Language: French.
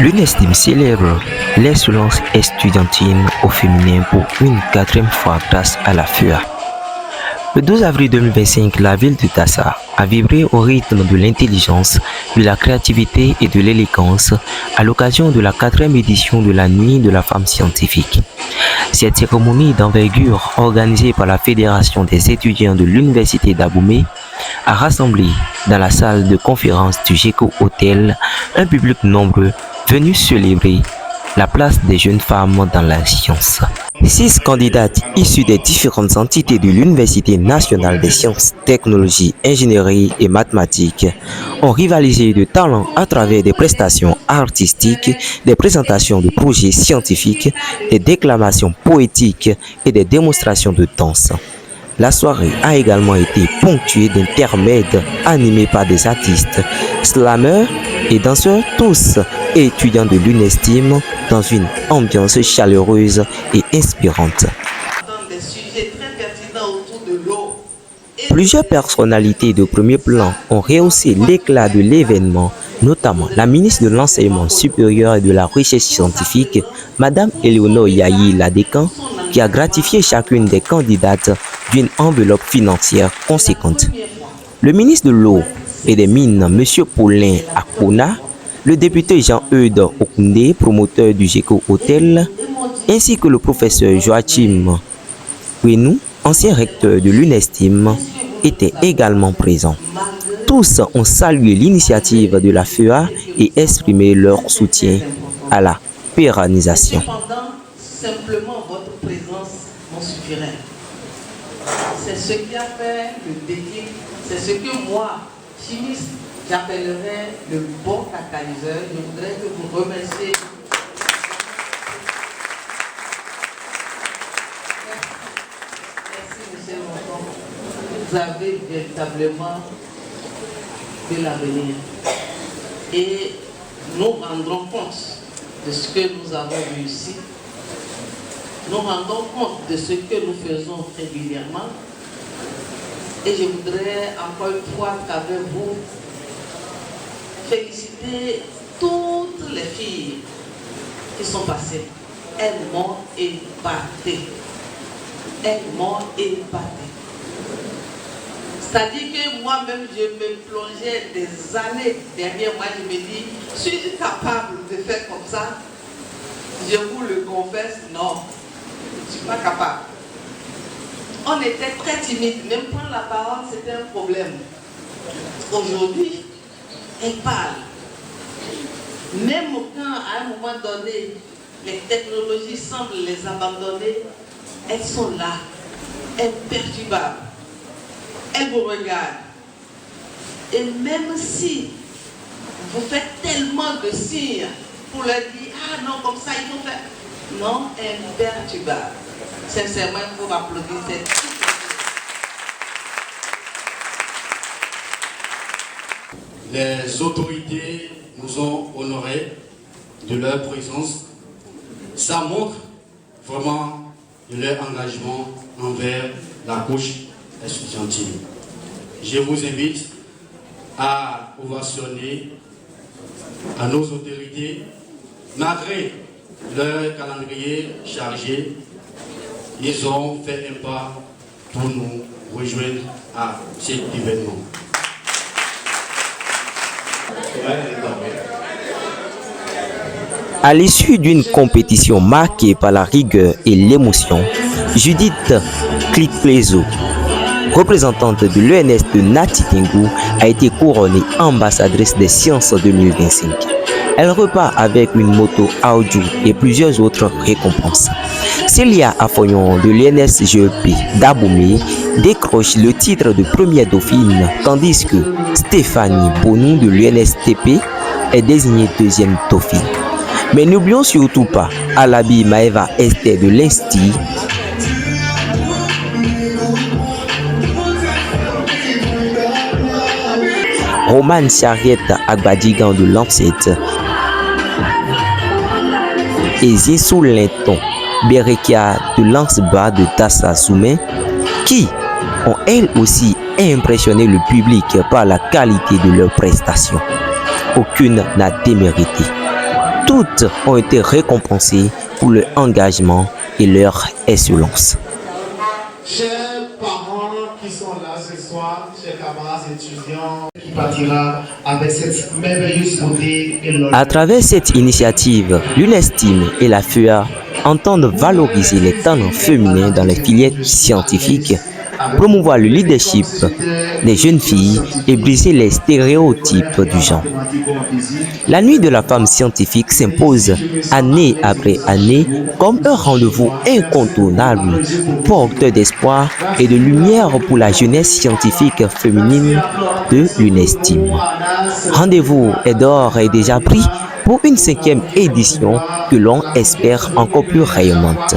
L'UNESTIM célèbre l'excellence estudiantine au féminin pour une quatrième fois grâce à la FUA. Le 12 avril 2025, la ville de Tassa a vibré au rythme de l'intelligence, de la créativité et de l'élégance à l'occasion de la quatrième édition de la Nuit de la femme scientifique. Cette cérémonie d'envergure organisée par la Fédération des étudiants de l'Université d'Abomey a rassemblé dans la salle de conférence du GECO Hotel un public nombreux venu célébrer la place des jeunes femmes dans la science. 6 candidates issues des différentes entités de l'Université nationale des sciences, technologies, ingénierie et mathématiques ont rivalisé de talent à travers des prestations artistiques, des présentations de projets scientifiques, des déclamations poétiques et des démonstrations de danse. La soirée a également été ponctuée d'intermèdes animés par des artistes, slameurs et danseurs, tous étudiants de l'UNESTIM, dans une ambiance chaleureuse et inspirante. Plusieurs personnalités de premier plan ont rehaussé l'éclat de l'événement, notamment la ministre de l'Enseignement supérieur et de la Recherche scientifique, Madame Éléonore Yahi Ladécan, qui a gratifié chacune des candidates d'une enveloppe financière conséquente. Le ministre de l'Eau et des Mines, M. Paulin Akpona, le député Jean-Eudes Okoundé, promoteur du GECO Hotel, ainsi que le professeur Joachim Ouenou, ancien recteur de l'UNESTIM, étaient également présents. Tous ont salué l'initiative de la FEA et exprimé leur soutien à la pérennisation. Simplement votre présence m'en suffirait. C'est ce qui a fait le déclic, c'est ce que moi, chimiste, j'appellerais le bon catalyseur. Je voudrais que vous remerciez. Merci, monsieur Monton. Vous avez véritablement de l'avenir. Et nous rendrons compte de ce que nous avons réussi. Nous rendons compte de ce que nous faisons régulièrement. Et je voudrais encore une fois qu'avec vous, féliciter toutes les filles qui sont passées. Elles m'ont épaté. Elles m'ont épaté. C'est-à-dire que moi-même, je me plongeais des années derrière moi. Je me dis, suis-je capable de faire comme ça? Je vous le confesse, non. Je ne suis pas capable. On était très timides. Même prendre la parole, c'était un problème. Aujourd'hui, elles parlent. Même quand, à un moment donné, les technologies semblent les abandonner, elles sont là, imperturbables. Elles vous regardent. Et même si vous faites tellement de signes pour leur dire, ah non, comme ça, il faut faire. Non, imperturbable. Sincèrement, il faut applaudir cette fille. Les autorités nous ont honorés de leur présence. Ça montre vraiment leur engagement envers la couche estudiantine. Je vous invite à ovationner à nos autorités, malgré leur calendrier chargé, ils ont fait un pas pour nous rejoindre à cet événement. À l'issue d'une compétition marquée par la rigueur et l'émotion, Judith Klikplezo, représentante de l'ENS de Natitingou, a été couronnée ambassadrice des sciences 2025. Elle repart avec une moto audio et plusieurs autres récompenses. Célia Afoyon de l'ENS-GEP d'Abomey décroche le titre de première dauphine, tandis que Stéphanie Bonou de l'UNSTP est désignée deuxième dauphine. Mais n'oublions surtout pas Alabi Maeva Esther de l'Insti, Roman Charriette Agbadigan de Lancet et Zissou Linton Berekia de Lansba de Tassa Soumen, qui ont elles aussi impressionné le public par la qualité de leurs prestations. Aucune n'a démérité. Toutes ont été récompensées pour leur engagement et leur excellence. Chers parents qui sont là ce soir, chers camarades étudiants, qui partira avec cette merveilleuse beauté et l'honneur. À travers cette initiative, l'UNESTIM et la FUA entendent valoriser les talents féminins dans les filières scientifiques, promouvoir le leadership des jeunes filles et briser les stéréotypes du genre. La nuit de la femme scientifique s'impose année après année comme un rendez-vous incontournable, porteur d'espoir et de lumière pour la jeunesse scientifique féminine de l'UNESTIM. Rendez-vous est d'or et déjà pris pour une 5e édition que l'on espère encore plus rayonnante.